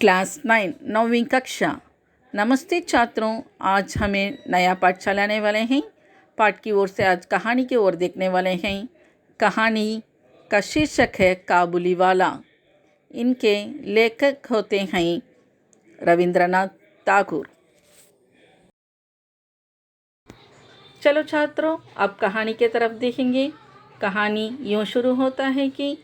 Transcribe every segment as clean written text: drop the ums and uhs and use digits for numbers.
Class 9 9वीं कक्षा। नमस्ते छात्रों, आज हमें नया पाठ चलाने वाले हैं। पाठ की ओर से आज कहानी की ओर देखने वाले हैं। कहानी का शीर्षक है काबुली वाला। इनके लेखक होते हैं रविंद्रनाथ टैगोर। चलो छात्रों, अब कहानी की तरफ देखेंगे। कहानी यूँ शुरू होता है कि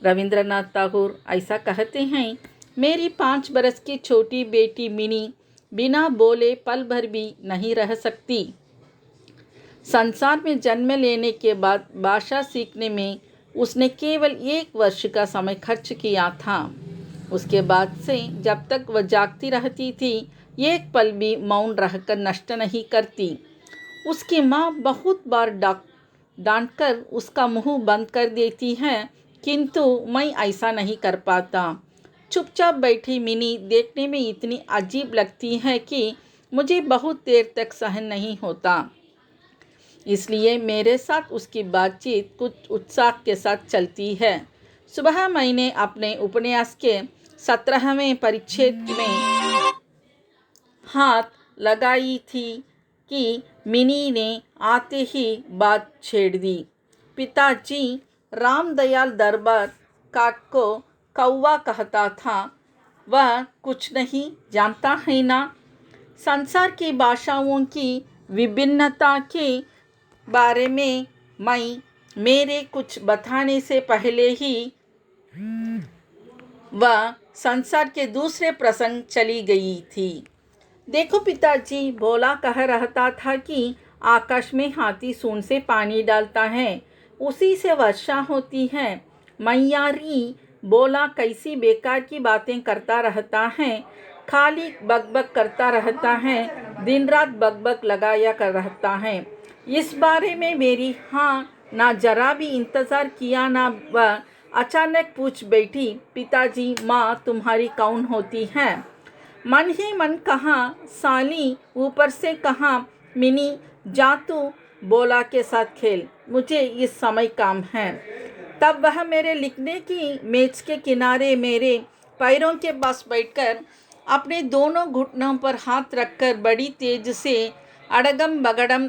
रविंद्रनाथ टैगोर ऐसा कहते हैं, मेरी 5 बरस की छोटी बेटी मिनी बिना बोले पल भर भी नहीं रह सकती। संसार में जन्म लेने के बाद भाषा सीखने में उसने केवल 1 वर्ष का समय खर्च किया था। उसके बाद से जब तक वह जागती रहती थी, एक पल भी मौन रहकर नष्ट नहीं करती। उसकी माँ बहुत बार डांटकर उसका मुंह बंद कर देती है, किंतु मैं ऐसा नहीं कर पाता। चुपचाप बैठी मिनी देखने में इतनी अजीब लगती है कि मुझे बहुत देर तक सहन नहीं होता। इसलिए मेरे साथ उसकी बातचीत कुछ उत्साह के साथ चलती है। सुबह मैंने अपने उपन्यास के 17वें परिच्छेद में हाथ लगाई थी कि मिनी ने आते ही बात छेड़ दी। पिताजी रामदयाल दरबार काट को कौवा कहता था, वह कुछ नहीं जानता है ना। संसार की भाषाओं की विभिन्नता के बारे में मैं मेरे कुछ बताने से पहले ही वह संसार के दूसरे प्रसंग चली गई थी। देखो पिताजी, भोला कह रहता था कि आकाश में हाथी सूंड से पानी डालता है, उसी से वर्षा होती है। मैयारी बोला, कैसी बेकार की बातें करता रहता है, खाली बकबक करता रहता है, दिन रात बकबक लगाया कर रहता है। इस बारे में मेरी हाँ ना जरा भी इंतज़ार किया ना वह अचानक पूछ बैठी, पिताजी माँ तुम्हारी कौन होती है। मन ही मन कहा, साली। ऊपर से कहा, मिनी जा तू बोला के साथ खेल, मुझे इस समय काम है। तब वह मेरे लिखने की मेज के किनारे मेरे पैरों के पास बैठकर अपने दोनों घुटनों पर हाथ रखकर बड़ी तेज से अड़गम बगड़म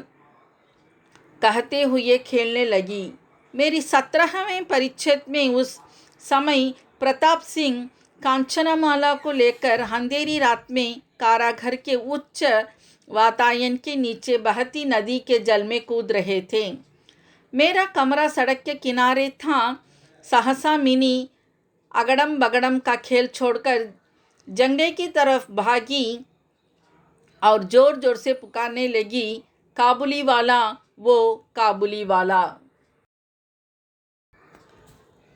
कहते हुए खेलने लगी। मेरी 17वें परिच्छेद में उस समय प्रताप सिंह कांचनमाला को लेकर अंधेरी रात में कारागर के उच्च वातायन के नीचे बहती नदी के जल में कूद रहे थे। मेरा कमरा सड़क के किनारे था। सहसा मिनी अगड़म बगड़म का खेल छोड़कर जंगले की तरफ भागी और जोर जोर से पुकारने लगी, काबुली वाला, वो काबुली वाला।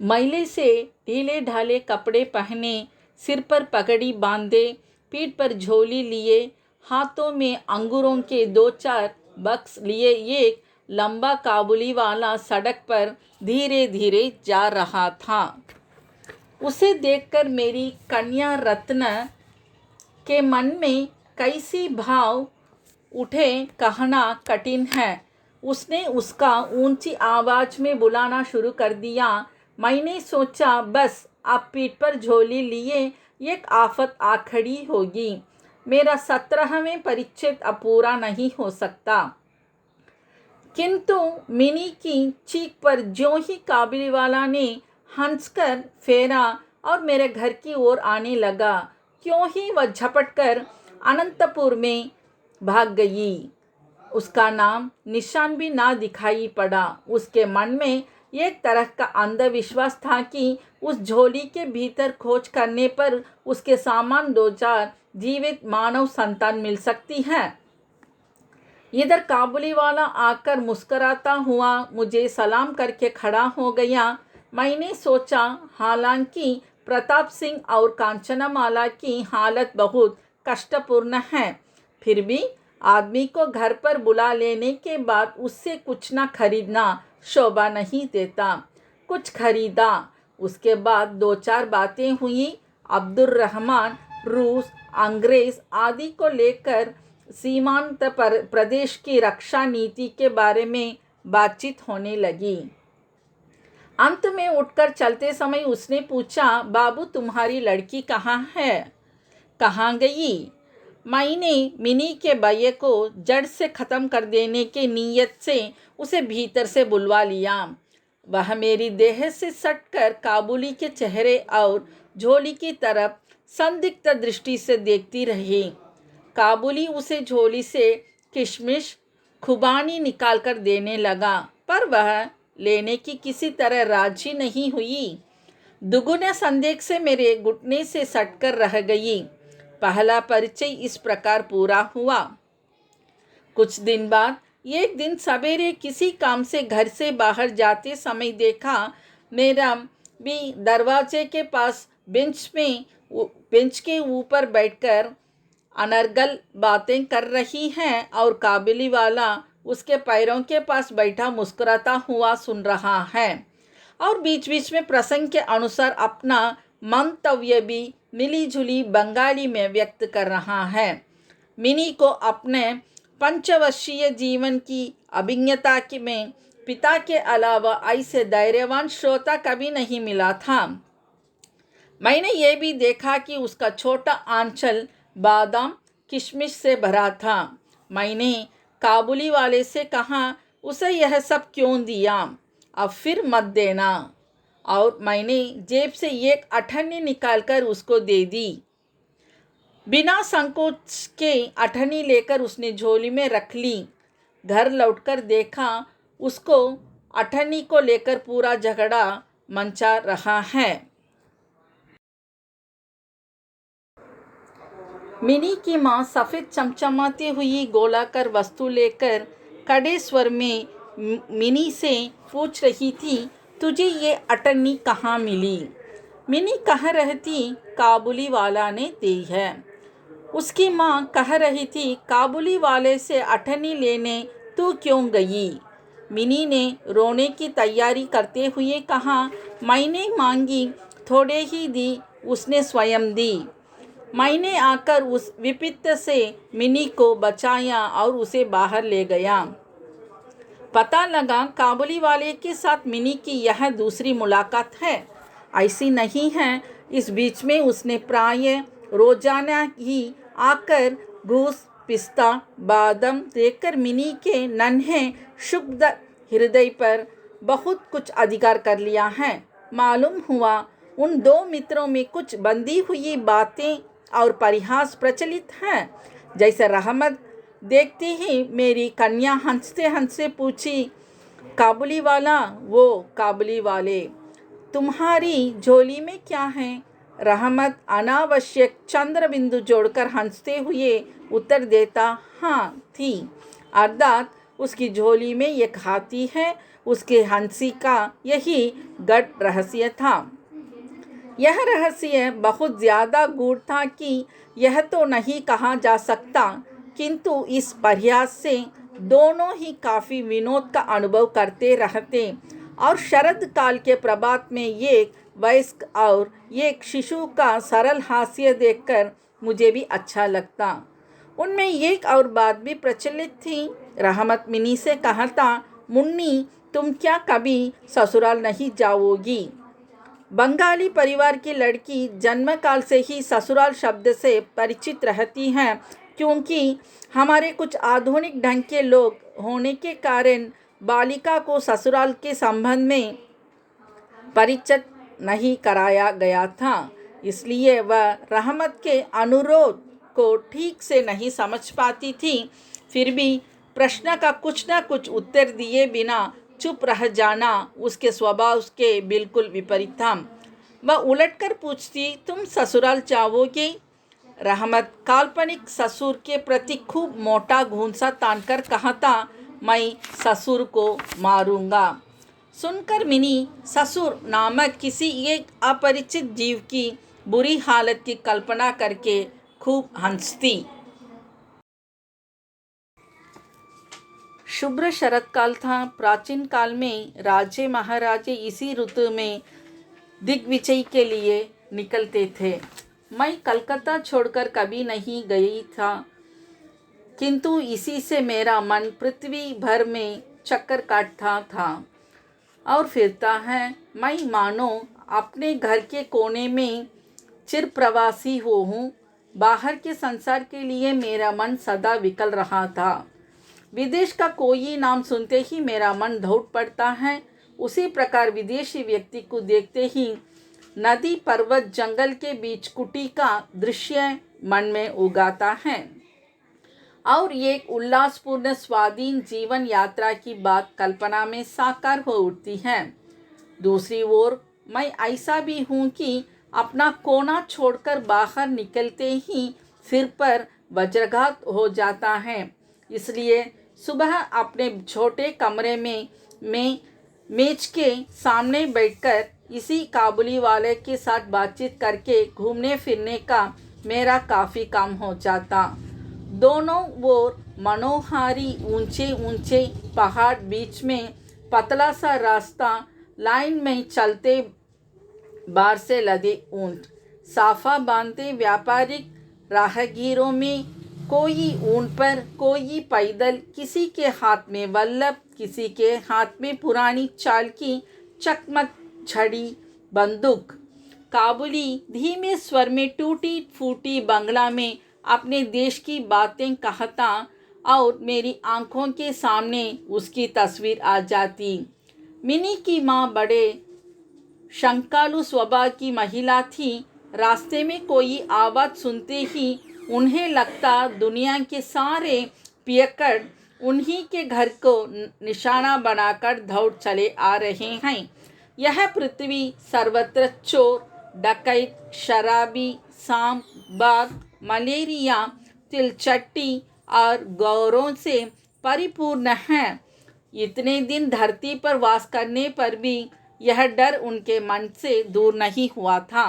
मैले से ढीले ढाले कपड़े पहने, सिर पर पगड़ी बांधे, पीठ पर झोली लिए, हाथों में अंगूरों के 2-4 बक्स लिए एक लंबा काबुली वाला सड़क पर धीरे धीरे जा रहा था। उसे देखकर मेरी कन्या रत्न के मन में कैसी भाव उठे कहना कठिन है। उसने उसका ऊंची आवाज़ में बुलाना शुरू कर दिया। मैंने सोचा, बस अब पीठ पर झोली लिए एक आफत आ खड़ी होगी। मेरा 17वें परिच्छेद अब पूरा नहीं हो सकता। किंतु मिनी की चीख पर ज्यों ही काबुली वाला ने हंसकर फेरा और मेरे घर की ओर आने लगा, क्यों ही वह झपट कर अनंतपुर में भाग गई। उसका नाम निशान भी ना दिखाई पड़ा। उसके मन में एक तरह का अंधविश्वास था कि उस झोली के भीतर खोज करने पर उसके सामान 2-4 जीवित मानव संतान मिल सकती है। इधर काबुली वाला आकर मुस्कराता हुआ मुझे सलाम करके खड़ा हो गया। मैंने सोचा, हालांकि प्रताप सिंह और कांचनमाला की हालत बहुत कष्टपूर्ण है, फिर भी आदमी को घर पर बुला लेने के बाद उससे कुछ ना खरीदना शोभा नहीं देता। कुछ खरीदा। उसके बाद 2-4 बातें हुई। अब्दुल रहमान, रूस, अंग्रेज़ आदि को लेकर सीमांत प्रदेश की रक्षा नीति के बारे में बातचीत होने लगी। अंत में उठकर चलते समय उसने पूछा, बाबू तुम्हारी लड़की कहाँ है, कहाँ गई? मैंने मिनी के बये को जड़ से ख़त्म कर देने के नीयत से उसे भीतर से बुलवा लिया। वह मेरी देह से सटकर काबुली के चेहरे और झोली की तरफ संदिग्ध दृष्टि से देखती रही। काबुली उसे झोली से किशमिश खुबानी निकाल कर देने लगा, पर वह लेने की किसी तरह राजी नहीं हुई। दुगुने संदेह से मेरे घुटने से सटकर रह गई। पहला परिचय इस प्रकार पूरा हुआ। कुछ दिन बाद एक दिन सवेरे किसी काम से घर से बाहर जाते समय देखा, मेरा भी दरवाजे के पास बेंच के ऊपर बैठकर अनर्गल बातें कर रही हैं और काबुली वाला उसके पैरों के पास बैठा मुस्कुराता हुआ सुन रहा है और बीच बीच में प्रसंग के अनुसार अपना मंतव्य भी मिली-जुली बंगाली में व्यक्त कर रहा है। मिनी को अपने पंचवर्षीय जीवन की अभिज्ञता में पिता के अलावा ऐसे धैर्यवान श्रोता कभी नहीं मिला था। मैंने ये भी देखा कि उसका छोटा आंचल बादाम किशमिश से भरा था। मैंने काबुली वाले से कहा, उसे यह सब क्यों दिया, अब फिर मत देना। और मैंने जेब से एक अठन्नी निकालकर उसको दे दी। बिना संकोच के अठन्नी लेकर उसने झोली में रख ली। घर लौटकर देखा, उसको अठन्नी को लेकर पूरा झगड़ा मंचा रहा है। मिनी की माँ सफ़ेद चमचमाती हुई गोलाकार वस्तु लेकर कड़े स्वर में मिनी से पूछ रही थी, तुझे ये अठन्नी कहाँ मिली? मिनी कह रही थी, काबुली वाला ने दी है। उसकी माँ कह रही थी, काबुली वाले से अठन्नी लेने तू क्यों गई? मिनी ने रोने की तैयारी करते हुए कहा, मैंने मांगी, थोड़े ही दी, उसने स्वयं दी। मैंने आकर उस विपत्ति से मिनी को बचाया और उसे बाहर ले गया। पता लगा काबुली वाले के साथ मिनी की यह दूसरी मुलाकात है। ऐसी नहीं है, इस बीच में उसने प्राय रोजाना ही आकर घूस पिस्ता बादाम देकर मिनी के नन्हे शुद्ध हृदय पर बहुत कुछ अधिकार कर लिया है। मालूम हुआ उन दो मित्रों में कुछ बंधी हुई बातें और परिहास प्रचलित हैं। जैसे रहमत देखते ही मेरी कन्या हंसते हंसते पूछी, काबुली वाला, वो काबुली वाले, तुम्हारी झोली में क्या है? रहमत अनावश्यक चंद्र बिंदु जोड़कर हंसते हुए उत्तर देता, हाँ थी, अर्थात उसकी झोली में एक हाथी है। उसके हंसी का यही गढ़ रहस्य था। यह रहस्य बहुत ज़्यादा गूढ़ था कि यह तो नहीं कहा जा सकता, किंतु इस प्रयास से दोनों ही काफ़ी विनोद का अनुभव करते रहते और शरद काल के प्रभात में एक वयस्क और एक शिशु का सरल हास्य देखकर मुझे भी अच्छा लगता। उनमें एक और बात भी प्रचलित थी। रहमत मिनी से कहता, मुन्नी तुम क्या कभी ससुराल नहीं जाओगी? बंगाली परिवार की लड़की जन्मकाल से ही ससुराल शब्द से परिचित रहती हैं, क्योंकि हमारे कुछ आधुनिक ढंग के लोग होने के कारण बालिका को ससुराल के संबंध में परिचित नहीं कराया गया था। इसलिए वह रहमत के अनुरोध को ठीक से नहीं समझ पाती थी। फिर भी प्रश्न का कुछ न कुछ उत्तर दिए बिना चुप रह जाना उसके स्वभाव के बिल्कुल विपरीत था। वह उलटकर पूछती, तुम ससुराल जाओगे? रहमत काल्पनिक ससुर के प्रति खूब मोटा घूंसा तानकर कहता, मैं ससुर को मारूंगा। सुनकर मिनी ससुर नामक किसी एक अपरिचित जीव की बुरी हालत की कल्पना करके खूब हंसती। शुभ्र शरत काल था। प्राचीन काल में राजे महाराजे इसी ऋतु में दिग्विजय के लिए निकलते थे। मैं कलकत्ता छोड़कर कभी नहीं गई था, किंतु इसी से मेरा मन पृथ्वी भर में चक्कर काटता था और फिरता है। मैं मानो अपने घर के कोने में चिरप्रवासी हूँ। बाहर के संसार के लिए मेरा मन सदा विकल रहा था। विदेश का कोई नाम सुनते ही मेरा मन दौड़ पड़ता है। उसी प्रकार विदेशी व्यक्ति को देखते ही नदी, पर्वत, जंगल के बीच कुटी का दृश्य मन में उगाता है और एक उल्लासपूर्ण स्वाधीन जीवन यात्रा की बात कल्पना में साकार हो उठती है। दूसरी ओर मैं ऐसा भी हूँ कि अपना कोना छोड़कर बाहर निकलते ही सिर पर वज्रघात हो जाता है। इसलिए सुबह अपने छोटे कमरे में मैं मेज के सामने बैठकर इसी काबुली वाले के साथ बातचीत करके घूमने फिरने का मेरा काफ़ी काम हो जाता। दोनों ओर मनोहारी ऊंचे ऊंचे पहाड़, बीच में पतला सा रास्ता, लाइन में चलते बार से लदे ऊंट, साफा बांधते व्यापारिक राहगीरों में कोई ऊंट पर, कोई पैदल, किसी के हाथ में वल्लभ, किसी के हाथ में पुरानी चाल की चकमक छड़ी बंदूक। काबुली धीमे स्वर में टूटी फूटी बंगला में अपने देश की बातें कहता और मेरी आंखों के सामने उसकी तस्वीर आ जाती। मिनी की माँ बड़े शंकालु स्वभाव की महिला थी। रास्ते में कोई आवाज़ सुनते ही उन्हें लगता दुनिया के सारे पियक्कड़ उन्हीं के घर को निशाना बनाकर दौड़ चले आ रहे हैं। यह पृथ्वी सर्वत्र चोर, डकैत, शराबी, सांप, बाघ, मलेरिया, तिलचट्टी और गौरों से परिपूर्ण है। इतने दिन धरती पर वास करने पर भी यह डर उनके मन से दूर नहीं हुआ था।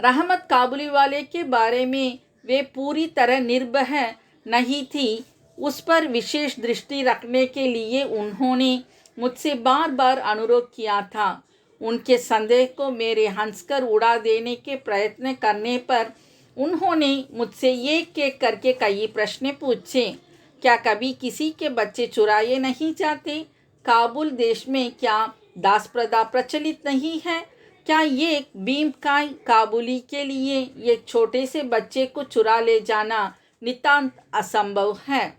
रहमत काबुली वाले के बारे में वे पूरी तरह निर्भय नहीं थी। उस पर विशेष दृष्टि रखने के लिए उन्होंने मुझसे बार बार अनुरोध किया था। उनके संदेह को मेरे हंसकर उड़ा देने के प्रयत्न करने पर उन्होंने मुझसे एक एक करके कई प्रश्न पूछे। क्या कभी किसी के बच्चे चुराए नहीं जाते? काबुल देश में क्या दास प्रथा प्रचलित नहीं है? क्या ये भीमकाई काबुली के लिए एक छोटे से बच्चे को चुरा ले जाना नितांत असंभव है?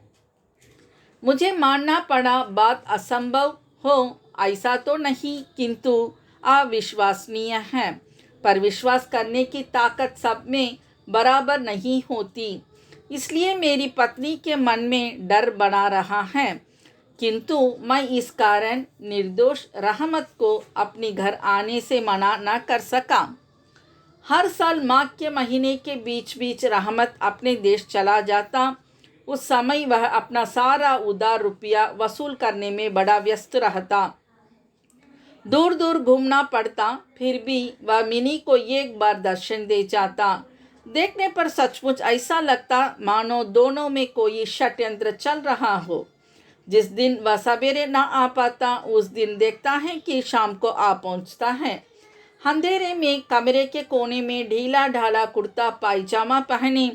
मुझे मानना पड़ा बात असंभव हो ऐसा तो नहीं, किंतु अविश्वसनीय है। पर विश्वास करने की ताकत सब में बराबर नहीं होती। इसलिए मेरी पत्नी के मन में डर बना रहा है, किंतु मैं इस कारण निर्दोष रहमत को अपने घर आने से मना न कर सका। हर साल माघ के महीने के बीच बीच रहमत अपने देश चला जाता। उस समय वह अपना सारा उधार रुपया वसूल करने में बड़ा व्यस्त रहता। दूर दूर घूमना पड़ता, फिर भी वह मिनी को एक बार दर्शन दे जाता। देखने पर सचमुच ऐसा लगता मानो दोनों में कोई षड्यंत्र चल रहा हो। जिस दिन वह सवेरे न आ पाता, उस दिन देखता है कि शाम को आ पहुंचता है। अंधेरे में कमरे के कोने में ढीला ढाला कुर्ता पायजामा पहने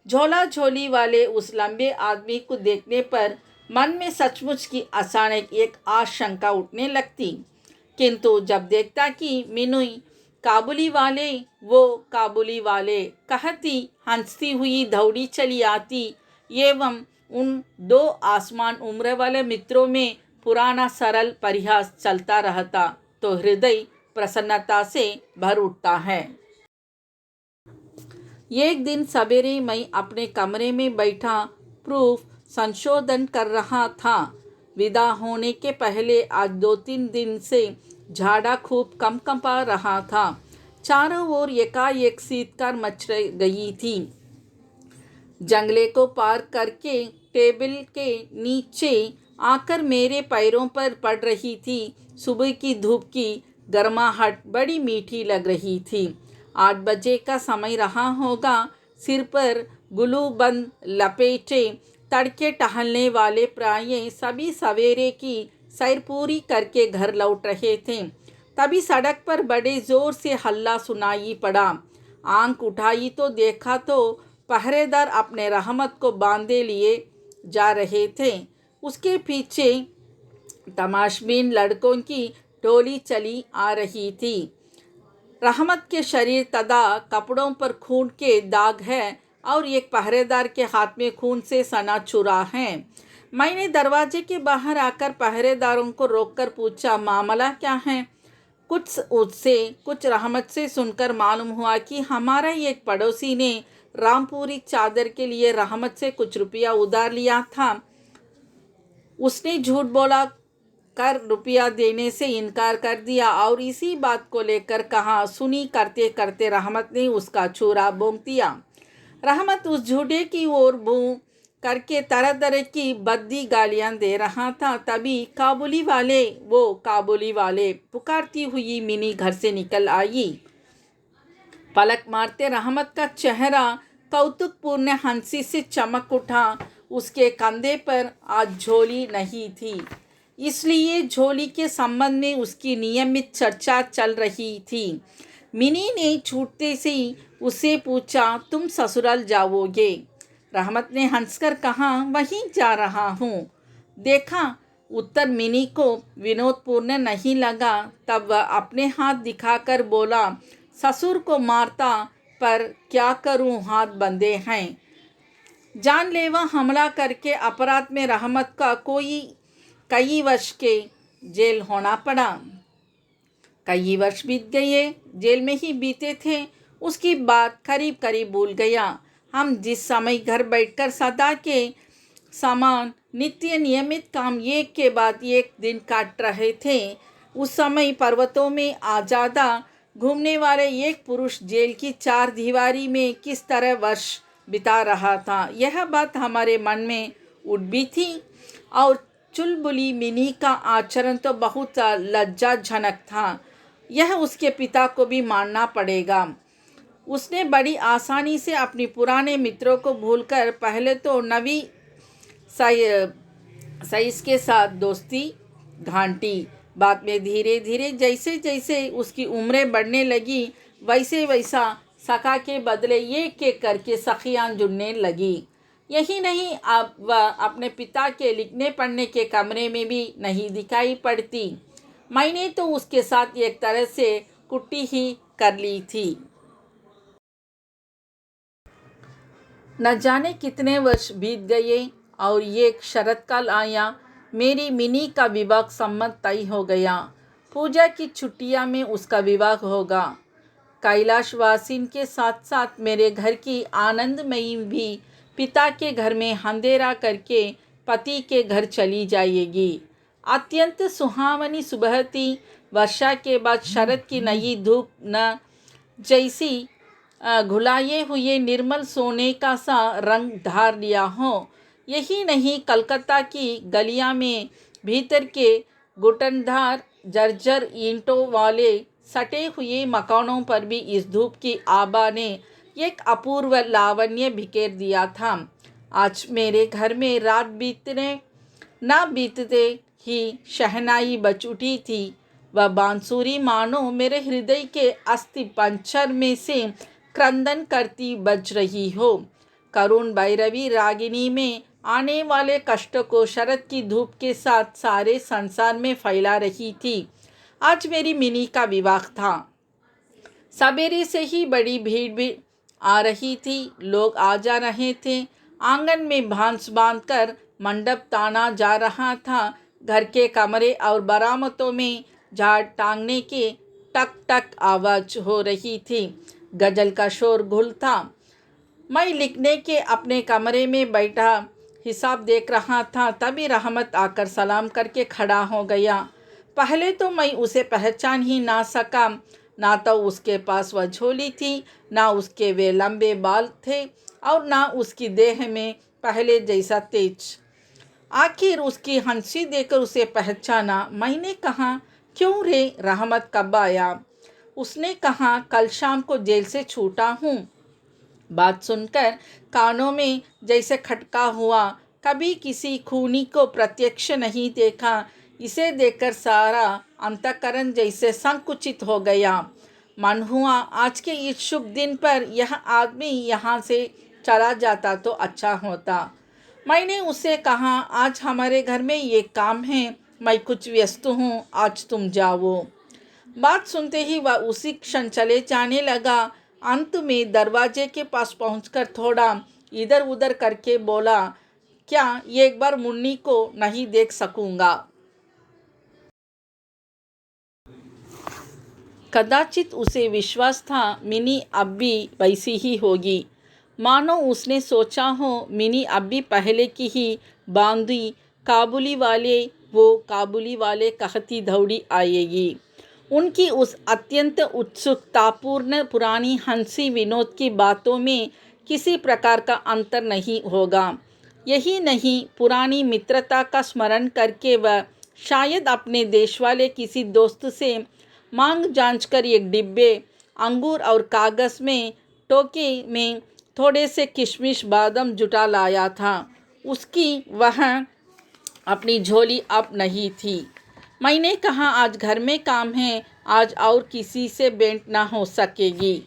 झोला झोली वाले उस लंबे आदमी को देखने पर मन में सचमुच की अचानक एक आशंका उठने लगती। किंतु जब देखता कि मिनुई काबुली वाले, वो काबुली वाले कहती हंसती हुई दौड़ी चली आती एवं उन दो आसमान उम्र वाले मित्रों में पुराना सरल परिहास चलता रहता, तो हृदय प्रसन्नता से भर उठता है। एक दिन सवेरे मैं अपने कमरे में बैठा प्रूफ संशोधन कर रहा था। विदा होने के पहले आज 2-3 दिन से झाड़ा खूब कंपा रहा था। चारों ओर एकाएक शीतकार मच गई थी। जंगले को पार करके टेबल के नीचे आकर मेरे पैरों पर पड़ रही थी। सुबह की धूप की गर्माहट बड़ी मीठी लग रही थी। 8 बजे का समय रहा होगा। सिर पर गुलूबंद लपेटे तड़के टहलने वाले प्राय सभी सवेरे की सैर पूरी करके घर लौट रहे थे। तभी सड़क पर बड़े जोर से हल्ला सुनाई पड़ा। आंख उठाई तो देखा तो पहरेदार अपने रहमत को बांधे लिए जा रहे थे। उसके पीछे तमाशबीन लड़कों की डोली चली आ रही थी। रहमत के शरीर तदा कपड़ों पर खून के दाग है और एक पहरेदार के हाथ में खून से सना छुरा है। मैंने दरवाजे के बाहर आकर पहरेदारों को रोककर पूछा, मामला क्या है? कुछ उससे कुछ रहमत से सुनकर मालूम हुआ कि हमारा एक पड़ोसी ने रामपुरी चादर के लिए रहमत से कुछ रुपया उधार लिया था। उसने झूठ बोला कर रुपया देने से इनकार कर दिया और इसी बात को लेकर कहा सुनी करते करते रहमत ने उसका छुरा भोंक दिया। रहमत उस झूठे की ओर मुंह करके तरह तरह की बद्दी गालियां दे रहा था। तभी काबुली वाले पुकारती हुई मिनी घर से निकल आई। पलक मारते रहमत का चेहरा कौतुकपूर्ण हंसी से चमक उठा। उसके कंधे पर आज झोली नहीं थी, इसलिए झोली के संबंध में उसकी नियमित चर्चा चल रही थी। मिनी ने छूटते से उससे पूछा, तुम ससुराल जाओगे? रहमत ने हंसकर कहा, वहीं जा रहा हूँ। देखा उत्तर मिनी को विनोदपूर्ण नहीं लगा। तब वह अपने हाथ दिखाकर बोला, ससुर को मारता पर क्या करूँ, हाथ बंधे हैं। जानलेवा हमला करके अपराध में रहमत का कई वर्ष के जेल होना पड़ा। कई वर्ष बीत गए, जेल में ही बीते थे। उसकी बात करीब करीब भूल गया। हम जिस समय घर बैठकर सदा के समान नित्य नियमित काम एक के बाद एक दिन काट रहे थे, उस समय पर्वतों में आजादा घूमने वाले एक पुरुष जेल की चार दीवारी में किस तरह वर्ष बिता रहा था, यह बात हमारे मन में उठ भी थी। और चुलबुली मिनी का आचरण तो बहुत लज्जाजनक था, यह उसके पिता को भी मानना पड़ेगा। उसने बड़ी आसानी से अपने पुराने मित्रों को भूलकर पहले तो नवी साइस के साथ दोस्ती घांटी। बाद में धीरे धीरे जैसे जैसे उसकी उम्रें बढ़ने लगी, वैसे वैसा सखा के बदले एक एक करके सखियां जुड़ने लगी। यही नहीं, अब वह अपने पिता के लिखने पढ़ने के कमरे में भी नहीं दिखाई पड़ती। मैंने तो उसके साथ एक तरह से कुट्टी ही कर ली थी। न जाने कितने वर्ष बीत गए और एक शरत काल आया। मेरी मिनी का विवाह सम्मत तय हो गया। पूजा की छुट्टियां में उसका विवाह होगा। कैलाशवासिन के साथ साथ मेरे घर की आनंदमयी भी पिता के घर में अंधेरा करके पति के घर चली जाएगी। अत्यंत सुहावनी सुबह थी। वर्षा के बाद शरद की नई धूप न जैसी घुलाए हुए निर्मल सोने का सा रंग धार लिया हो। यही नहीं, कलकत्ता की गलियां में भीतर के घुटनदार जर्जर ईंटों वाले सटे हुए मकानों पर भी इस धूप की आभा ने एक अपूर्व लावण्य बिखेर दिया था। आज मेरे घर में रात बीतते ही शहनाई बज उठी थी। वह बांसुरी मानो मेरे हृदय के अस्थि पंजर में से क्रंदन करती बज रही हो। करुण भैरवी रागिनी में आने वाले कष्ट को शरद की धूप के साथ सारे संसार में फैला रही थी। आज मेरी मिनी का विवाह था। सवेरे से ही बड़ी भीड़ भी आ रही थी। लोग आ जा रहे थे। आंगन में भांस बांधकर मंडप ताना जा रहा था। घर के कमरे और बरामदों में झाड़ टांगने के टक टक आवाज हो रही थी। गजल का शोरगुल था। मैं लिखने के अपने कमरे में बैठा हिसाब देख रहा था। तभी रहमत आकर सलाम करके खड़ा हो गया। पहले तो मैं उसे पहचान ही ना सका। ना तो उसके पास वह झोली थी, ना उसके वे लंबे बाल थे और ना उसकी देह में पहले जैसा तेज। आखिर उसकी हंसी देखकर उसे पहचाना। मैंने कहा, क्यों रे रहमत, कब आया? उसने कहा, कल शाम को जेल से छूटा हूँ। बात सुनकर कानों में जैसे खटका हुआ। कभी किसी खूनी को प्रत्यक्ष नहीं देखा। इसे देखकर सारा अंतःकरण जैसे संकुचित हो गया। मन हुआ आज के इस शुभ दिन पर यह आदमी यहाँ से चला जाता तो अच्छा होता। मैंने उससे कहा, आज हमारे घर में ये काम है, मैं कुछ व्यस्त हूँ, आज तुम जाओ। बात सुनते ही वह उसी क्षण चले जाने लगा। अंत में दरवाजे के पास पहुंचकर थोड़ा इधर उधर करके बोला, क्या एक बार मुन्नी को नहीं देख सकूंगा? कदाचित उसे विश्वास था मिनी अब भी वैसी ही होगी, मानो उसने सोचा हो मिनी अब भी पहले की ही बांधी काबुली वाले कहती दौड़ी आएगी। उनकी उस अत्यंत उत्सुकतापूर्ण पुरानी हंसी विनोद की बातों में किसी प्रकार का अंतर नहीं होगा। यही नहीं, पुरानी मित्रता का स्मरण करके वह शायद अपने देश वाले किसी दोस्त से मांग जांच कर एक डिब्बे अंगूर और कागज़ में टोके में थोड़े से किशमिश बादाम जुटा लाया था। उसकी वह अपनी झोली अब नहीं थी। मैंने कहा, आज घर में काम है, आज और किसी से भेंट ना हो सकेगी।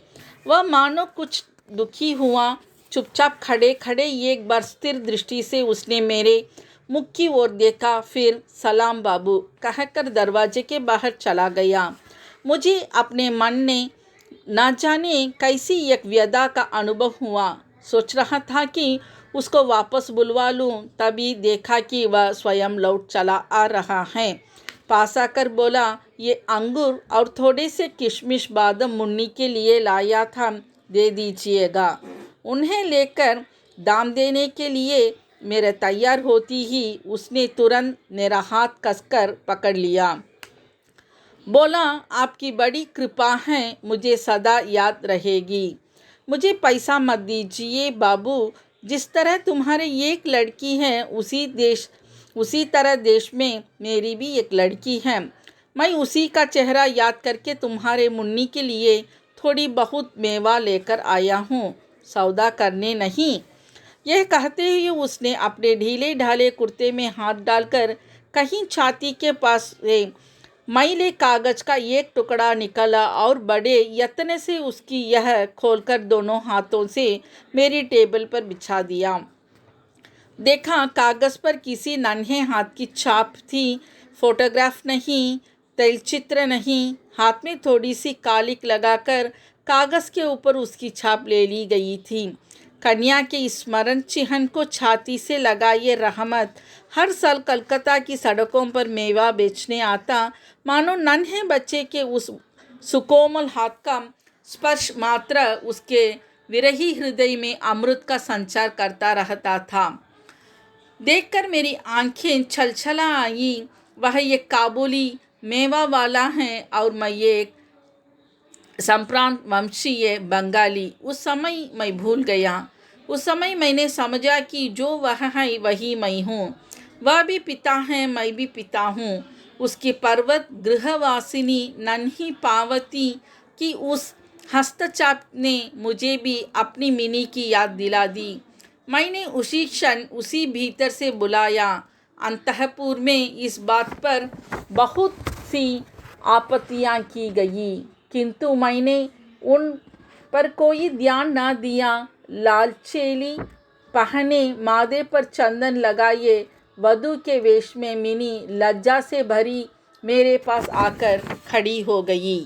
वह मानो कुछ दुखी हुआ। चुपचाप खड़े खड़े एक बार स्थिर दृष्टि से उसने मेरे मुख की ओर देखा, फिर सलाम बाबू कहकर दरवाजे के बाहर चला गया। मुझे अपने मन ने ना जाने कैसी एक व्यथा का अनुभव हुआ। सोच रहा था कि उसको वापस बुलवा लूं, तभी देखा कि वह स्वयं लौट चला आ रहा है। पास आकर बोला, ये अंगूर और थोड़े से किशमिश बादाम मुन्नी के लिए लाया था, दे दीजिएगा। उन्हें लेकर दाम देने के लिए मेरे तैयार होती ही उसने तुरंत मेरा हाथ कसकर पकड़ लिया। बोला, आपकी बड़ी कृपा है, मुझे सदा याद रहेगी। मुझे पैसा मत दीजिए बाबू, जिस तरह तुम्हारे एक लड़की है उसी तरह देश में मेरी भी एक लड़की है। मैं उसी का चेहरा याद करके तुम्हारे मुन्नी के लिए थोड़ी बहुत मेवा लेकर आया हूँ, सौदा करने नहीं। यह कहते हुए उसने अपने ढीले ढाले कुर्ते में हाथ डालकर कहीं छाती के पास से मैले कागज का एक टुकड़ा निकाला और बड़े यत्न से उसकी यह खोलकर दोनों हाथों से मेरी टेबल पर बिछा दिया। देखा, कागज पर किसी नन्हे हाथ की छाप थी, फोटोग्राफ नहीं, तैलचित्र नहीं। हाथ में थोड़ी सी कालिक लगाकर कागज के ऊपर उसकी छाप ले ली गई थी। कन्या के स्मरण चिन्ह को छाती से लगाए रहमत हर साल कलकत्ता की सड़कों पर मेवा बेचने आता, मानो नन्हे बच्चे के उस सुकोमल हाथ का स्पर्श मात्र उसके विरही हृदय में अमृत का संचार करता रहता था। देखकर मेरी आंखें छलछला आई। वह एक काबुली मेवा वाला है और मैं एक संप्रांत वंशीय बंगाली। उस समय मैं भूल गया। उस समय मैंने समझा कि जो वह है वही मैं हूँ। वह भी पिता है, मैं भी पिता हूँ। उसकी पर्वत गृहवासिनी नन्ही पार्वती की उस हस्तचाप ने मुझे भी अपनी मिनी की याद दिला दी। मैंने उसी क्षण उसी भीतर से बुलाया। अंतःपुर में इस बात पर बहुत सी आपत्तियां की गई, किंतु मैंने उन पर कोई ध्यान न दिया। लाल चेली पहने, माथे पर चंदन लगाए वधू के वेश में मिनी लज्जा से भरी मेरे पास आकर खड़ी हो गई।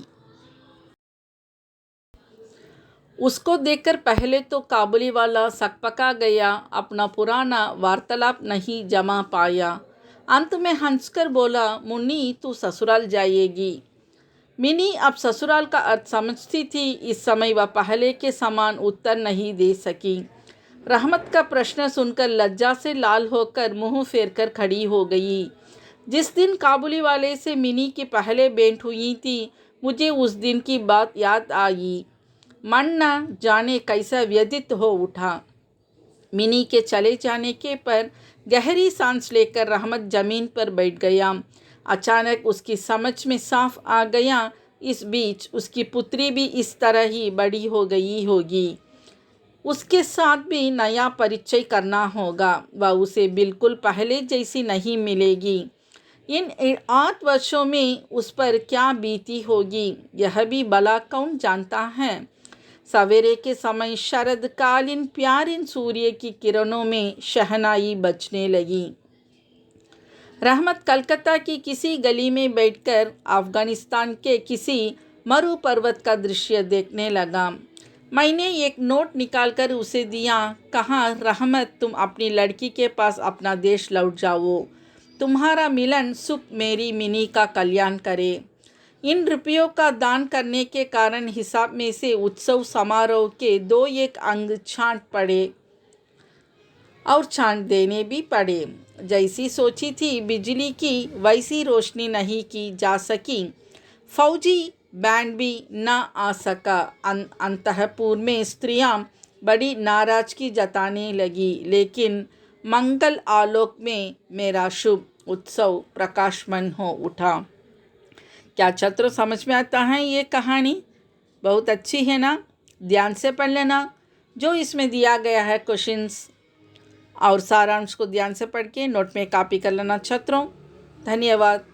उसको देखकर पहले तो काबुली वाला सकपका गया, अपना पुराना वार्तालाप नहीं जमा पाया। अंत में हंसकर बोला, मुन्नी तू ससुराल जाएगी। मिनी अब ससुराल का अर्थ समझती थी। इस समय वह पहले के समान उत्तर नहीं दे सकी। रहमत का प्रश्न सुनकर लज्जा से लाल होकर मुंह फेरकर खड़ी हो गई। जिस दिन काबुली वाले से मिनी की पहले भेंट हुई थी, मुझे उस दिन की बात याद आई। मन न जाने कैसा व्यथित हो उठा। मिनी के चले जाने के पर गहरी सांस लेकर रहमत जमीन पर बैठ गया। अचानक उसकी समझ में साफ आ गया, इस बीच उसकी पुत्री भी इस तरह ही बड़ी हो गई होगी। उसके साथ भी नया परिचय करना होगा। वह उसे बिल्कुल पहले जैसी नहीं मिलेगी। इन 8 वर्षों में उस पर क्या बीती होगी, यह भी भला कौन जानता है। सवेरे के समय शरदकालीन प्यारीन सूर्य की किरणों में शहनाई बजने लगी। रहमत कलकत्ता की किसी गली में बैठकर अफ़गानिस्तान के किसी मरु पर्वत का दृश्य देखने लगा। मैंने एक नोट निकालकर उसे दिया। कहा, रहमत, तुम अपनी लड़की के पास अपना देश लौट जाओ। तुम्हारा मिलन सुख मेरी मिनी का कल्याण करे। इन रुपयों का दान करने के कारण हिसाब में से उत्सव समारोह के 2-1 अंग छांट पड़े और छांट देने भी पड़े। जैसी सोची थी बिजली की वैसी रोशनी नहीं की जा सकी। फौजी बैंड भी न आ सका। अंतःपुर में स्त्रियां बड़ी नाराजगी जताने लगी, लेकिन मंगल आलोक में मेरा शुभ उत्सव प्रकाशमान हो उठा। क्या छात्रों, समझ में आता है ये कहानी? बहुत अच्छी है ना? ध्यान से पढ़ लेना। जो इसमें दिया गया है क्वेश्चंस और सारांश को ध्यान से पढ़ के नोट में कॉपी कर लेना छात्रों। धन्यवाद।